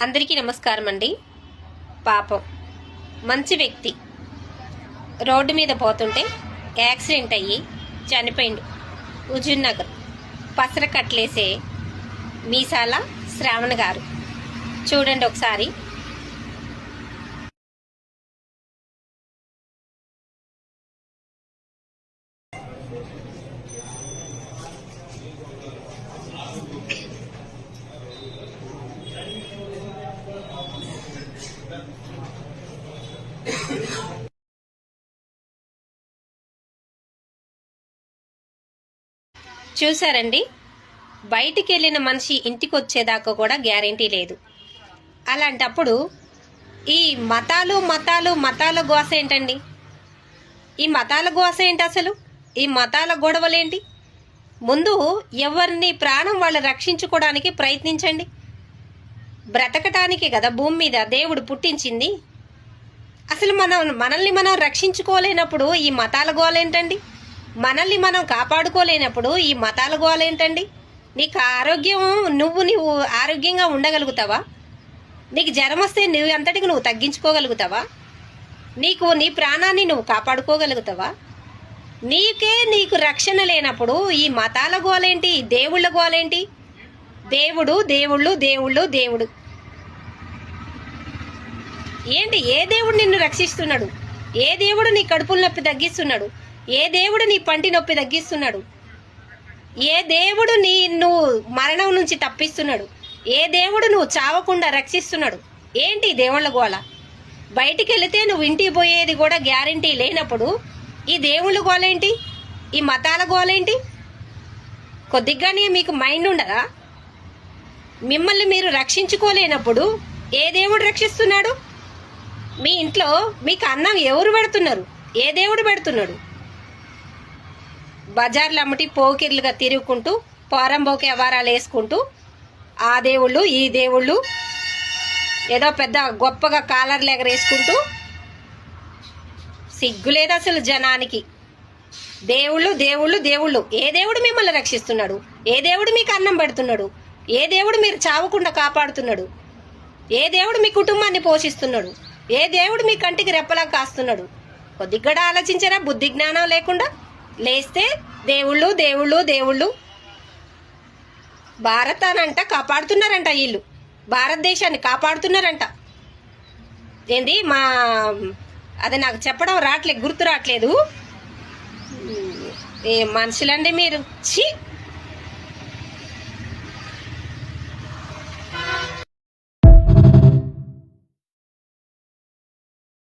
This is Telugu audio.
అందరికీ నమస్కారం అండి. పాపం మంచి వ్యక్తి రోడ్డు మీద పోతుంటే యాక్సిడెంట్ అయ్యి చనిపోయిండు. హుజూర్ నగర్ పసర కట్లేసే మీసాల శ్రావణ్ గారు. చూడండి ఒకసారి. చూసారండి, బయటికి వెళ్ళిన మనిషి ఇంటికి వచ్చేదాకా కూడా గ్యారెంటీ లేదు. అలాంటప్పుడు ఈ మతాల గోస ఏంటండి? ఈ మతాల గోస ఏంటి అసలు? ఈ మతాల గొడవలేంటి? ముందు ఎవరిని ప్రాణం వాళ్ళు రక్షించుకోవడానికి ప్రయత్నించండి. బ్రతకటానికి కదా భూమి మీద దేవుడు పుట్టించింది. అసలు మనల్ని మనం రక్షించుకోలేనప్పుడు ఈ మతాల గోలేంటండి? మనల్ని మనం కాపాడుకోలేనప్పుడు ఈ మతాల గోలేంటండి? నీకు ఆరోగ్యం నువ్వు ఆరోగ్యంగా ఉండగలుగుతావా? నీకు జ్వరం వస్తే నువ్వు అంతటికి నువ్వు తగ్గించుకోగలుగుతావా? నీ ప్రాణాన్ని నువ్వు కాపాడుకోగలుగుతావా? నీకు రక్షణ లేనప్పుడు ఈ మతాల గోలేంటి? దేవుళ్ళ గోలేంటి? దేవుడు ఏంటి? ఏ దేవుడు నిన్ను రక్షిస్తున్నాడు? ఏ దేవుడు నీ కడుపుల నొప్పి తగ్గిస్తున్నాడు? ఏ దేవుడు నీ పంటి నొప్పి తగ్గిస్తున్నాడు? ఏ దేవుడు నువ్వు మరణం నుంచి తప్పిస్తున్నాడు? ఏ దేవుడు నువ్వు చావకుండా రక్షిస్తున్నాడు? ఏంటి దేవుళ్ళ గోల? బయటికి వెళితే నువ్వు ఇంటికి పోయేది కూడా గ్యారంటీ లేనప్పుడు ఈ దేవుళ్ళ గోలేంటి? ఈ మతాల గోలేంటి? కొద్దిగానే మీకు మైండ్ ఉండదా? మిమ్మల్ని మీరు రక్షించుకోలేనప్పుడు ఏ దేవుడు రక్షిస్తున్నాడు? మీ ఇంట్లో మీకు అన్నం ఎవరు పెడుతున్నారు? ఏ దేవుడు పెడుతున్నాడు? బజార్లు అమ్మటి పోకిర్లుగా తిరుగుకుంటూ పోరంబోకి వ్యవహారాలు వేసుకుంటూ ఆ దేవుళ్ళు ఈ దేవుళ్ళు ఏదో పెద్ద గొప్పగా కాలర్లు ఎగరేసుకుంటూ సిగ్గులేదు అసలు జనానికి. దేవుళ్ళు ఏ దేవుడు మిమ్మల్ని రక్షిస్తున్నాడు? ఏ దేవుడు మీకు అన్నం పెడుతున్నాడు? ఏ దేవుడు మీరు చావకుండా కాపాడుతున్నాడు? ఏ దేవుడు మీ కుటుంబాన్ని పోషిస్తున్నాడు? ఏ దేవుడు మీ కంటికి రెప్పలా కాస్తున్నాడు? కొద్దిగా ఆలోచించారా? బుద్ధి జ్ఞానం లేకుండా లేస్తే దేవుళ్ళు భారతానంట కాపాడుతున్నారంట. వీళ్ళు భారతదేశాన్ని కాపాడుతున్నారంట. ఏంది అది నాకు చెప్పడం గుర్తు రావట్లేదు. ఏ మనుషులండి మీరు? ఛీ!